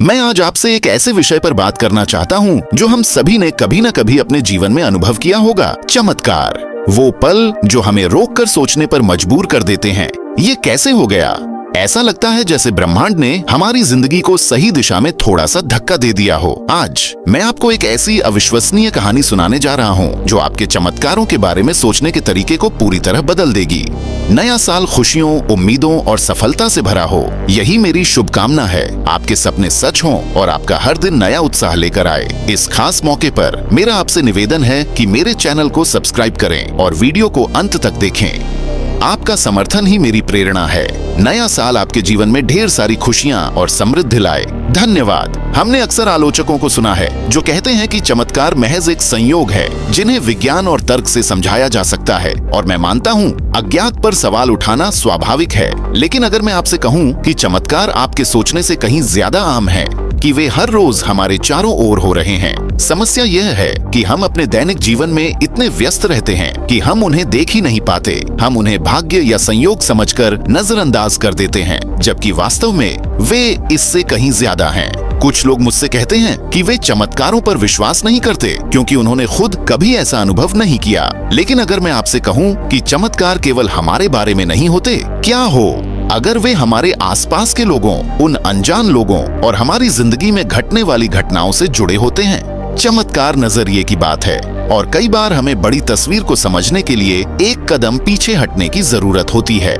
मैं आज आपसे एक ऐसे विषय पर बात करना चाहता हूँ जो हम सभी ने कभी न कभी अपने जीवन में अनुभव किया होगा। चमत्कार, वो पल जो हमें रोक कर सोचने पर मजबूर कर देते हैं। ये कैसे हो गया? ऐसा लगता है जैसे ब्रह्मांड ने हमारी जिंदगी को सही दिशा में थोड़ा सा धक्का दे दिया हो। आज मैं आपको एक ऐसी अविश्वसनीय कहानी सुनाने जा रहा हूँ जो आपके चमत्कारों के बारे में सोचने के तरीके को पूरी तरह बदल देगी। नया साल खुशियों, उम्मीदों और सफलता से भरा हो, यही मेरी शुभकामना है। आपके सपने सच हों और आपका हर दिन नया उत्साह लेकर आए। इस खास मौके पर मेरा आपसे निवेदन है कि मेरे चैनल को सब्सक्राइब करें और वीडियो को अंत तक देखें। आपका समर्थन ही मेरी प्रेरणा है। नया साल आपके जीवन में ढेर सारी खुशियां और समृद्धि लाए। धन्यवाद। हमने अक्सर आलोचकों को सुना है जो कहते हैं कि चमत्कार महज एक संयोग है जिन्हें विज्ञान और तर्क से समझाया जा सकता है, और मैं मानता हूँ अज्ञात पर सवाल उठाना स्वाभाविक है। लेकिन अगर मैं आपसे कहूँ कि चमत्कार आपके सोचने से कहीं ज्यादा आम है, कि वे हर रोज हमारे चारों ओर हो रहे हैं। समस्या यह है कि हम अपने दैनिक जीवन में इतने व्यस्त रहते हैं कि हम उन्हें देख ही नहीं पाते। हम उन्हें भाग्य या संयोग समझकर नजरअंदाज कर देते हैं, जबकि वास्तव में वे इससे कहीं ज्यादा हैं। कुछ लोग मुझसे कहते हैं कि वे चमत्कारों पर विश्वास नहीं करते क्योंकि उन्होंने खुद कभी ऐसा अनुभव नहीं किया। लेकिन अगर मैं आपसे कहूँ कि चमत्कार केवल हमारे बारे में नहीं होते, क्या हो अगर वे हमारे आसपास के लोगों, उन अनजान लोगों और हमारी जिंदगी में घटने वाली घटनाओं से जुड़े होते हैं? चमत्कार नजरिए की बात है, और कई बार हमें बड़ी तस्वीर को समझने के लिए एक कदम पीछे हटने की जरूरत होती है।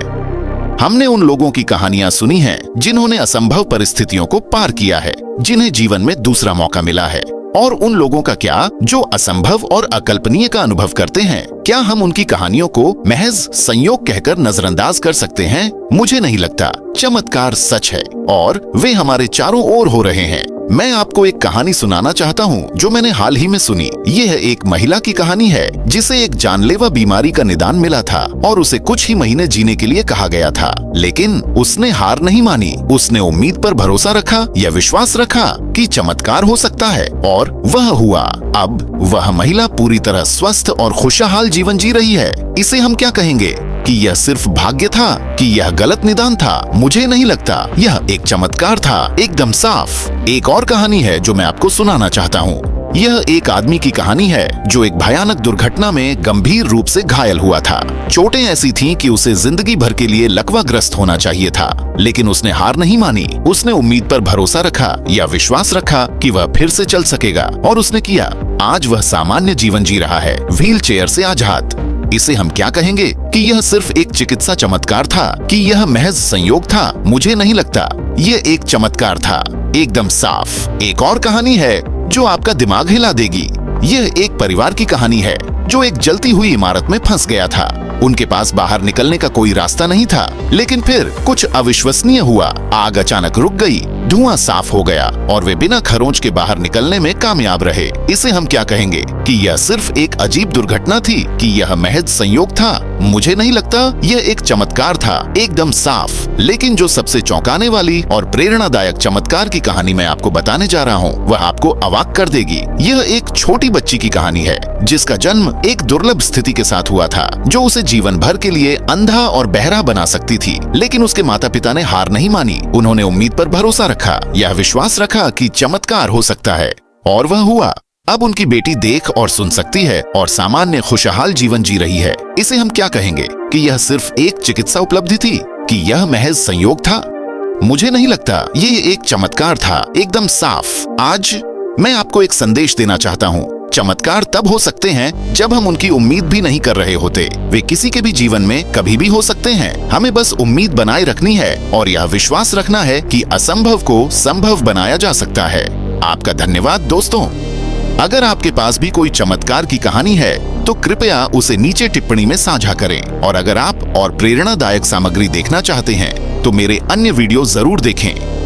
हमने उन लोगों की कहानियां सुनी हैं जिन्होंने असंभव परिस्थितियों को पार किया है, जिन्हें जीवन में दूसरा मौका मिला है। और उन लोगों का क्या जो असंभव और अकल्पनीय का अनुभव करते हैं? क्या हम उनकी कहानियों को महज संयोग कहकर नजरअंदाज कर सकते हैं? मुझे नहीं लगता। चमत्कार सच है और वे हमारे चारों ओर हो रहे हैं। मैं आपको एक कहानी सुनाना चाहता हूँ जो मैंने हाल ही में सुनी। यह एक महिला की कहानी है जिसे एक जानलेवा बीमारी का निदान मिला था और उसे कुछ ही महीने जीने के लिए कहा गया था। लेकिन उसने हार नहीं मानी। उसने उम्मीद पर भरोसा रखा या विश्वास रखा कि चमत्कार हो सकता है, और वह हुआ। अब वह महिला पूरी तरह स्वस्थ और खुशहाल जीवन जी रही है। इसे हम क्या कहेंगे? कि यह सिर्फ भाग्य था? कि यह गलत निदान था? मुझे नहीं लगता। यह एक चमत्कार था, एकदम साफ। एक और कहानी है जो मैं आपको सुनाना चाहता हूँ। यह एक आदमी की कहानी है जो एक भयानक दुर्घटना में गंभीर रूप से घायल हुआ था। चोटें ऐसी थीं कि उसे जिंदगी भर के लिए लकवाग्रस्त होना चाहिए था, लेकिन उसने हार नहीं मानी। उसने उम्मीद पर भरोसा रखा या विश्वास रखा कि वह फिर से चल सकेगा, और उसने किया। आज वह सामान्य जीवन जी रहा है, व्हील चेयर से आजाद। इसे हम क्या कहेंगे? कि यह सिर्फ एक चिकित्सा चमत्कार था? कि यह महज संयोग था? मुझे नहीं लगता। यह एक चमत्कार था, एकदम साफ। एक और कहानी है जो आपका दिमाग हिला देगी। यह एक परिवार की कहानी है जो एक जलती हुई इमारत में फंस गया था। उनके पास बाहर निकलने का कोई रास्ता नहीं था, लेकिन फिर कुछ अविश्वसनीय हुआ। आग अचानक रुक गई, धुआं साफ हो गया और वे बिना खरोंच के बाहर निकलने में कामयाब रहे। इसे हम क्या कहेंगे? कि यह सिर्फ एक अजीब दुर्घटना थी? कि यह महज संयोग था? मुझे नहीं लगता। यह एक चमत्कार था, एकदम साफ। लेकिन जो सबसे चौंकाने वाली और प्रेरणादायक चमत्कार की कहानी मैं आपको बताने जा रहा हूँ, वह आपको अवाक कर देगी। यह एक छोटी बच्ची की कहानी है जिसका जन्म एक दुर्लभ स्थिति के साथ हुआ था जो उसे जीवन भर के लिए अंधा और बहरा बना सकती थी। लेकिन उसके माता पिता ने हार नहीं मानी। उन्होंने उम्मीद पर भरोसा रखा, यह विश्वास रखा कि चमत्कार हो सकता है, और वह हुआ। अब उनकी बेटी देख और सुन सकती है और सामान्य खुशहाल जीवन जी रही है। इसे हम क्या कहेंगे? कि यह सिर्फ एक चिकित्सा उपलब्धि थी? कि यह महज संयोग था? मुझे नहीं लगता। यह एक चमत्कार था, एकदम साफ। आज मैं आपको एक संदेश देना चाहता हूँ। चमत्कार तब हो सकते हैं जब हम उनकी उम्मीद भी नहीं कर रहे होते। वे किसी के भी जीवन में कभी भी हो सकते हैं। हमें बस उम्मीद बनाए रखनी है और यह विश्वास रखना है कि असंभव को संभव बनाया जा सकता है। आपका धन्यवाद दोस्तों। अगर आपके पास भी कोई चमत्कार की कहानी है तो कृपया उसे नीचे टिप्पणी में साझा करें। और अगर आप और प्रेरणादायक सामग्री देखना चाहते हैं तो मेरे अन्य वीडियो जरूर देखें।